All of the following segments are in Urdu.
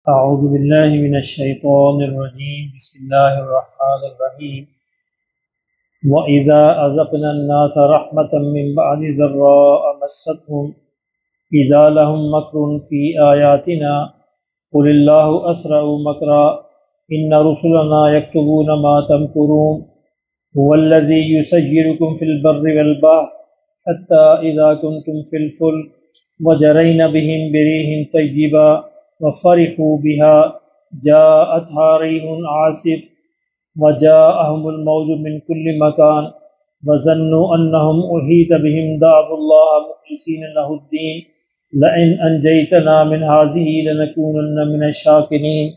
أعوذ بالله من الشيطان الرجيم بسم الله الرحمن الرحيم وإذا أذقنا الناس رحمة من بعد ضراء مستهم إذا لهم مكر في آياتنا قل الله أسرع مكرا إن رسلنا يكتبون ما تمكرون هو الذي يسيركم في البر والبحر حتى إذا كنتم في الفلك وجرين بهم بريح طيبة وفرحوا بها جاءتها ريح عاصف وجاءهم الموج من كل مكان وظنوا أنهم أحيط بهم دعوا الله مخلصين له الدين لئن أنجيتنا من هذه لنكونن من الشاكرين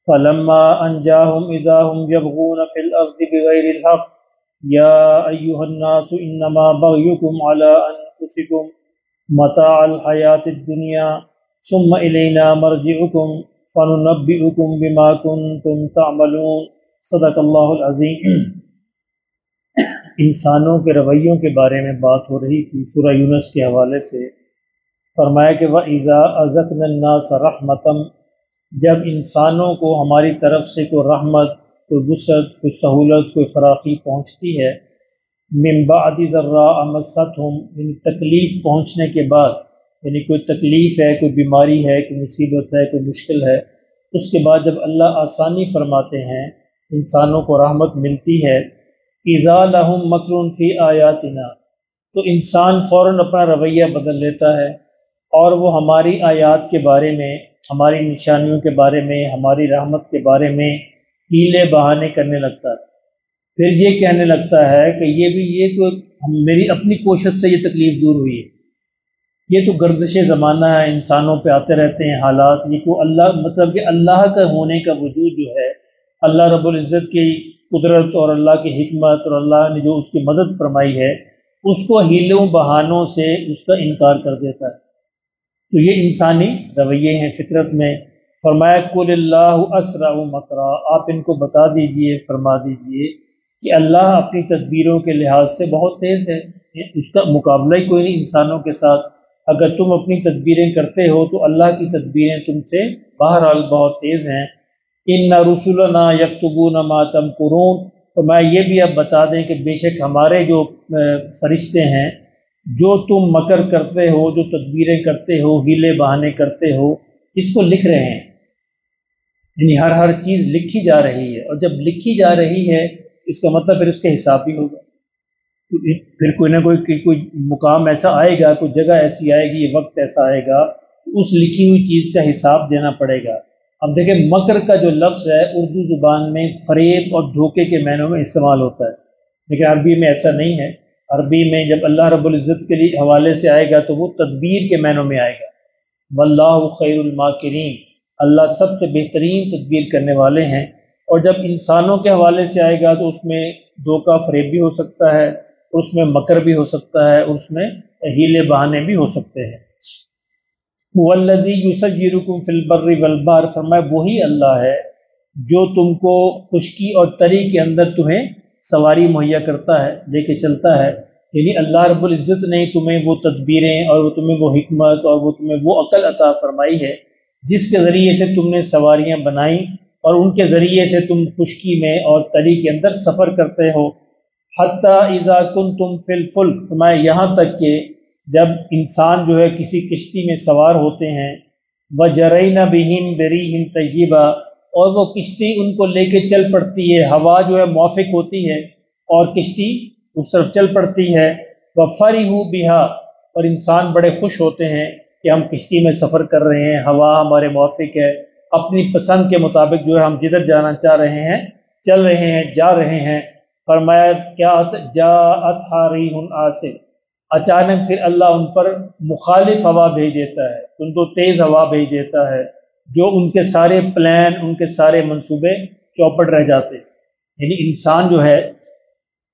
فلما أنجاهم إذا هم يبغون في الأرض بغير الحق يا أيها الناس إنما بغيكم على أنفسكم متاع الحياة الدنيا ثم إلینا مرجعکم فننبئکم بما کنتم تعملون صدق اللہ العظیم۔ انسانوں کے رویوں کے بارے میں بات ہو رہی تھی سورہ یونس کے حوالے سے۔ فرمایا کہ وَإِذَا أَذَقْنَا النَّاسَ رَحْمَةً، جب انسانوں کو ہماری طرف سے کوئی رحمت، کوئی وسعت، کوئی سہولت، کوئی فراخی پہنچتی ہے، من بعد ضراء مستہم، یعنی تکلیف پہنچنے کے بعد، یعنی کوئی تکلیف ہے، کوئی بیماری ہے، کوئی مصیبت ہے، کوئی مشکل ہے، اس کے بعد جب اللہ آسانی فرماتے ہیں، انسانوں کو رحمت ملتی ہے، اذا لہم مکر فی آیاتنا، تو انسان فوراً اپنا رویہ بدل لیتا ہے اور وہ ہماری آیات کے بارے میں، ہماری نشانیوں کے بارے میں، ہماری رحمت کے بارے میں ہیلے بہانے کرنے لگتا ہے۔ پھر یہ کہنے لگتا ہے کہ یہ تو میری اپنی کوشش سے یہ تکلیف دور ہوئی ہے، یہ تو گردش زمانہ ہے، انسانوں پہ آتے رہتے ہیں حالات، یہ کو اللہ، مطلب کہ اللہ کا ہونے کا وجود جو ہے، اللہ رب العزت کی قدرت اور اللہ کی حکمت اور اللہ نے جو اس کی مدد فرمائی ہے، اس کو ہیلوں بہانوں سے اس کا انکار کر دیتا ہے۔ تو یہ انسانی رویے ہیں فطرت میں۔ فرمایا قل اللہ اسرع مکرا، آپ ان کو بتا دیجئے، فرما دیجئے کہ اللہ اپنی تدبیروں کے لحاظ سے بہت تیز ہے، اس کا مقابلہ ہی کوئی نہیں انسانوں کے ساتھ۔ اگر تم اپنی تدبیریں کرتے ہو تو اللہ کی تدبیریں تم سے بہرحال بہت تیز ہیں۔ ان رسلنا یکتبون ما تمکرون، تو میں یہ بھی اب بتا دیں کہ بے شک ہمارے جو فرشتے ہیں، جو تم مکر کرتے ہو، جو تدبیریں کرتے ہو، ہیلے بہانے کرتے ہو، اس کو لکھ رہے ہیں، یعنی ہر چیز لکھی جا رہی ہے، اور جب لکھی جا رہی ہے اس کا مطلب پھر اس کا حساب بھی ہوگا، پھر کوئی نہ کوئی مقام ایسا آئے گا، کوئی جگہ ایسی آئے گی، وقت ایسا آئے گا، اس لکھی ہوئی چیز کا حساب دینا پڑے گا۔ اب دیکھیں مکر کا جو لفظ ہے اردو زبان میں فریب اور دھوکے کے معنوں میں استعمال ہوتا ہے، لیکن عربی میں ایسا نہیں ہے۔ عربی میں جب اللہ رب العزت کے لیے حوالے سے آئے گا تو وہ تدبیر کے معنوں میں آئے گا۔ واللہ خیر الماکرین، اللہ سب سے بہترین تدبیر کرنے والے ہیں۔ اور جب انسانوں کے حوالے سے آئے گا تو اس میں دھوکہ فریب بھی ہو سکتا ہے، اس میں مکر بھی ہو سکتا ہے، اس میں ہیلے بہانے بھی ہو سکتے ہیں۔ والذی یسیرکم فی البر والبحر، فرمایا وہی اللہ ہے جو تم کو خشکی اور تری کے اندر تمہیں سواری مہیا کرتا ہے، لے کے چلتا ہے، یعنی اللہ رب العزت نے تمہیں وہ تدبیریں اور وہ تمہیں وہ حکمت اور وہ تمہیں وہ عقل عطا فرمائی ہے جس کے ذریعے سے تم نے سواریاں بنائیں اور ان کے ذریعے سے تم خشکی میں اور تری کے اندر سفر کرتے ہو۔ حتیٰ اذا کنتم فی الفلک، فرمایا یہاں تک کہ جب انسان جو ہے کسی کشتی میں سوار ہوتے ہیں، وجرین بہم بریح طیبہ، اور وہ کشتی ان کو لے کے چل پڑتی ہے، ہوا جو ہے موافق ہوتی ہے اور کشتی اس طرف چل پڑتی ہے۔ وفرحوا بہا، اور انسان بڑے خوش ہوتے ہیں کہ ہم کشتی میں سفر کر رہے ہیں، ہوا ہمارے موافق ہے، اپنی پسند کے مطابق جو ہے ہم جدھر جانا چاہ رہے ہیں چل رہے ہیں، جا رہے ہیں۔ فرمایا کیا جاءتها ریح عاصف، اچانک پھر اللہ ان پر مخالف ہوا بھیج دیتا ہے، ان کو تیز ہوا بھیج دیتا ہے، جو ان کے سارے پلان، ان کے سارے منصوبے چوپٹ رہ جاتے ہیں۔ یعنی انسان جو ہے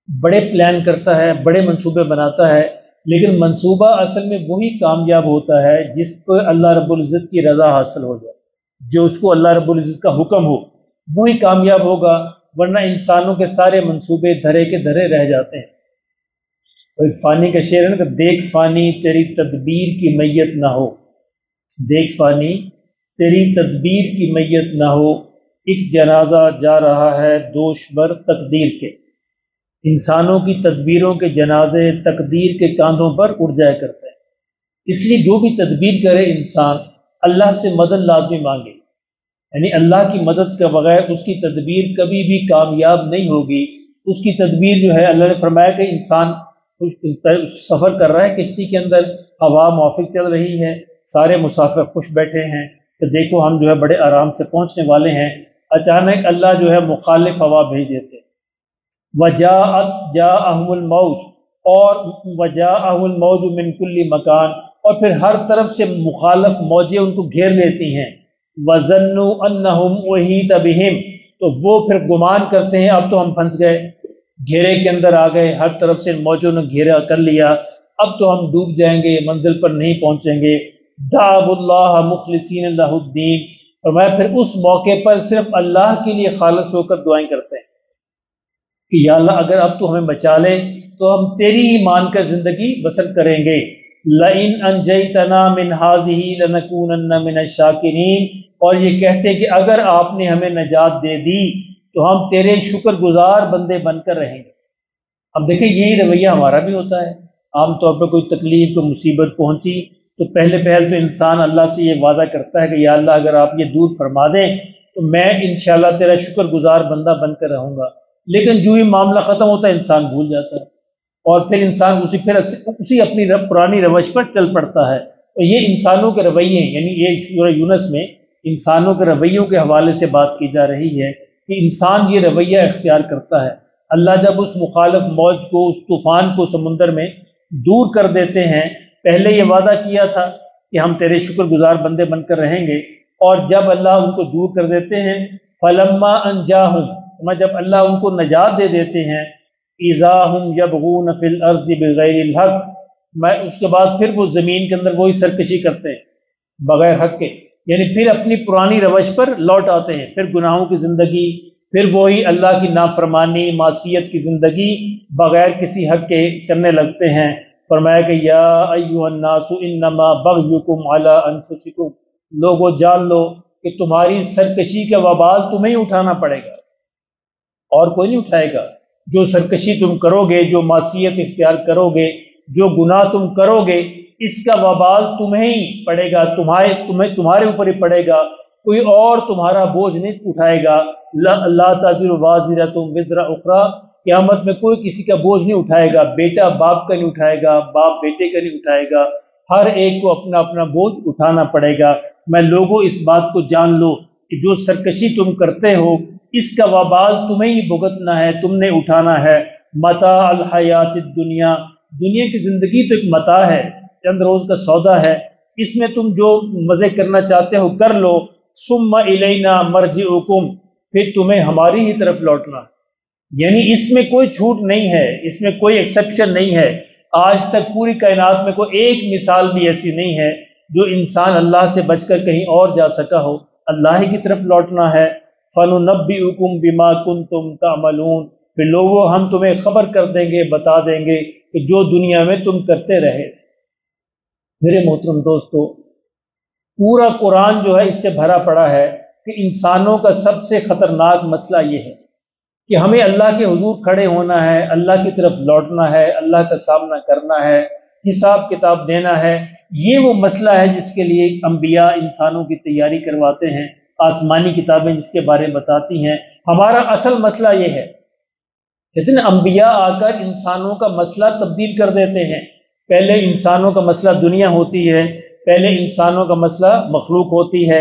بڑے پلان کرتا ہے، بڑے منصوبے بناتا ہے، لیکن منصوبہ اصل میں وہی کامیاب ہوتا ہے جس کو اللہ رب العزت کی رضا حاصل ہو جائے، جو اس کو اللہ رب العزت کا حکم ہو وہی کامیاب ہوگا، ورنہ انسانوں کے سارے منصوبے دھرے کے دھرے رہ جاتے ہیں۔ کوئی فانی کا شعر ہے نا کہ دیکھ فانی تیری تدبیر کی میت نہ ہو، دیکھ فانی تیری تدبیر کی میت نہ ہو، ایک جنازہ جا رہا ہے دوش بر تقدیر کے۔ انسانوں کی تدبیروں کے جنازے تقدیر کے کاندھوں پر اڑ جایا کرتے ہیں، اس لیے جو بھی تدبیر کرے انسان اللہ سے مدد لازمی مانگے، یعنی اللہ کی مدد کے بغیر اس کی تدبیر کبھی بھی کامیاب نہیں ہوگی۔ اس کی تدبیر جو ہے، اللہ نے فرمایا کہ انسان سفر کر رہا ہے کشتی کے اندر، ہوا موافق چل رہی ہے، سارے مسافر خوش بیٹھے ہیں کہ دیکھو ہم جو ہے بڑے آرام سے پہنچنے والے ہیں، اچانک اللہ جو ہے مخالف ہوا بھیج دیتے ہیں۔ جاءہم الموج، اور وجاءہم الموج من کل مکان، اور پھر ہر طرف سے مخالف موجیں ان کو گھیر لیتی ہیں۔ وظنوا انہم احیط بہم، تو وہ پھر گمان کرتے ہیں اب تو ہم پھنس گئے، گھیرے کے اندر آ گئے، ہر طرف سے موجوں نے گھیرا کر لیا، اب تو ہم ڈوب جائیں گے، منزل پر نہیں پہنچیں گے۔ دعوا اللہ مخلصین لہ الدین، اور میں پھر اس موقع پر صرف اللہ کے لیے خالص ہو کر دعائیں کرتے ہیں کہ یا اللہ اگر اب تو ہمیں بچا لے تو ہم تیری ہی مان کر زندگی بسر کریں گے۔ لئن انجیتنا من ہذہ لنکونن من الشاکرین، اور یہ کہتے کہ اگر آپ نے ہمیں نجات دے دی تو ہم تیرے شکر گزار بندے بن کر رہیں گے۔ اب دیکھیں یہی رویہ ہمارا بھی ہوتا ہے، عام طور پر کوئی تکلیف کوئی مصیبت پہنچی تو پہلے تو انسان اللہ سے یہ وعدہ کرتا ہے کہ یا اللہ اگر آپ یہ دور فرما دیں تو میں انشاءاللہ تیرا شکر گزار بندہ بن کر رہوں گا، لیکن جو ہی معاملہ ختم ہوتا ہے انسان بھول جاتا ہے اور پھر انسان اسی اپنی پرانی روش پر چل پڑتا ہے۔ تو یہ انسانوں کے رویے ہیں، یعنی یہ سورہ یونس میں انسانوں کے رویوں کے حوالے سے بات کی جا رہی ہے کہ انسان یہ رویہ اختیار کرتا ہے۔ اللہ جب اس مخالف موج کو، اس طوفان کو سمندر میں دور کر دیتے ہیں، پہلے یہ وعدہ کیا تھا کہ ہم تیرے شکر گزار بندے بن کر رہیں گے، اور جب اللہ ان کو دور کر دیتے ہیں فلما انجاہم، جب اللہ ان کو نجات دے دیتے ہیں اذا ہم یبغون فی الارض بغیر الحق، میں اس کے بعد پھر وہ زمین کے اندر وہی سرکشی کرتے ہیں بغیر حق کے، یعنی پھر اپنی پرانی روش پر لوٹ آتے ہیں، پھر گناہوں کی زندگی، پھر وہی اللہ کی نافرمانی معصیت کی زندگی بغیر کسی حق کے کرنے لگتے ہیں۔ فرمایا کہ یا ایھا الناس انما بغیکم علی انفسکم، لوگوں جان لو کہ تمہاری سرکشی کا وبال تمہیں ہی اٹھانا پڑے گا اور کوئی نہیں اٹھائے گا۔ جو سرکشی تم کرو گے، جو معصیت اختیار کرو گے، جو گناہ تم کرو گے، اس کا وبال تمہیں ہی پڑے گا، تمہارے اوپر ہی پڑے گا، کوئی اور تمہارا بوجھ نہیں اٹھائے گا۔ لا تزر وازرۃ وزر اخری، قیامت میں کوئی کسی کا بوجھ نہیں اٹھائے گا، بیٹا باپ کا نہیں اٹھائے گا، باپ بیٹے کا نہیں اٹھائے گا، ہر ایک کو اپنا اپنا بوجھ اٹھانا پڑے گا۔ میں لوگوں اس بات کو جان لو کہ جو سرکشی تم کرتے ہو اس کا وبال تمہیں ہی بھگتنا ہے، تم نے اٹھانا ہے۔ متاع الحیات الدنیا، دنیا کی زندگی تو ایک متاع ہے، چند روز کا سودا ہے، اس میں تم جو مزے کرنا چاہتے ہو کر لو۔ ثم الینا مرجعکم، پھر تمہیں ہماری ہی طرف لوٹنا، یعنی اس میں کوئی چھوٹ نہیں ہے، اس میں کوئی ایکسیپشن نہیں ہے۔ آج تک پوری کائنات میں کوئی ایک مثال بھی ایسی نہیں ہے جو انسان اللہ سے بچ کر کہیں اور جا سکا ہو، اللہ ہی کی طرف لوٹنا ہے۔ فَنُنَبِّئُكُم بِمَا كُنتُمْ تَعْمَلُونَ، پھر لوگوں ہم تمہیں خبر کر دیں گے، بتا دیں گے کہ جو دنیا میں تم کرتے رہے۔ میرے محترم دوستو، پورا قرآن جو ہے اس سے بھرا پڑا ہے کہ انسانوں کا سب سے خطرناک مسئلہ یہ ہے کہ ہمیں اللہ کے حضور کھڑے ہونا ہے، اللہ کی طرف لوٹنا ہے، اللہ کا سامنا کرنا ہے، حساب کتاب دینا ہے۔ یہ وہ مسئلہ ہے جس کے لیے انبیاء انسانوں کی تیاری کرواتے ہیں، آسمانی کتابیں جس کے بارے میں بتاتی ہیں۔ ہمارا اصل مسئلہ یہ ہے، اتنے انبیاء آ کر انسانوں کا مسئلہ تبدیل کر دیتے ہیں۔ پہلے انسانوں کا مسئلہ دنیا ہوتی ہے، پہلے انسانوں کا مسئلہ مخلوق ہوتی ہے۔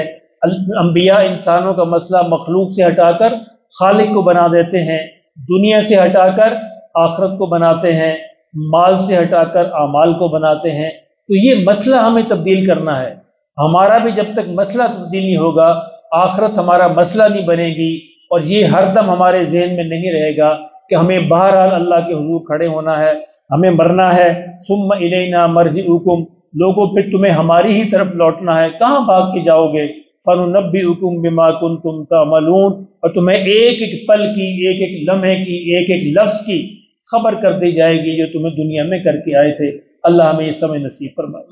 انبیاء انسانوں کا مسئلہ مخلوق سے ہٹا کر خالق کو بنا دیتے ہیں، دنیا سے ہٹا کر آخرت کو بناتے ہیں، مال سے ہٹا کر اعمال کو بناتے ہیں۔ تو یہ مسئلہ ہمیں تبدیل کرنا ہے۔ ہمارا بھی جب تک مسئلہ تبدیل نہیں ہوگا، آخرت ہمارا مسئلہ نہیں بنے گی، اور یہ ہر دم ہمارے ذہن میں نہیں رہے گا کہ ہمیں بہرحال اللہ کے حضور کھڑے ہونا ہے، ہمیں مرنا ہے۔ ثم الینا مرجعکم، لوگوں پھر تمہیں ہماری ہی طرف لوٹنا ہے، کہاں بھاگ کے جاؤ گے؟ فَنُنَبِّئُكُم بِمَا كُنتُمْ تَعْمَلُونَ، اور تمہیں ایک ایک پل کی، ایک ایک لمحے کی، ایک ایک لفظ کی خبر کر دی جائے گی جو تمہیں دنیا میں کر کے آئے تھے۔ اللہ ہمیں یہ سمجھ نصیب فرمائے۔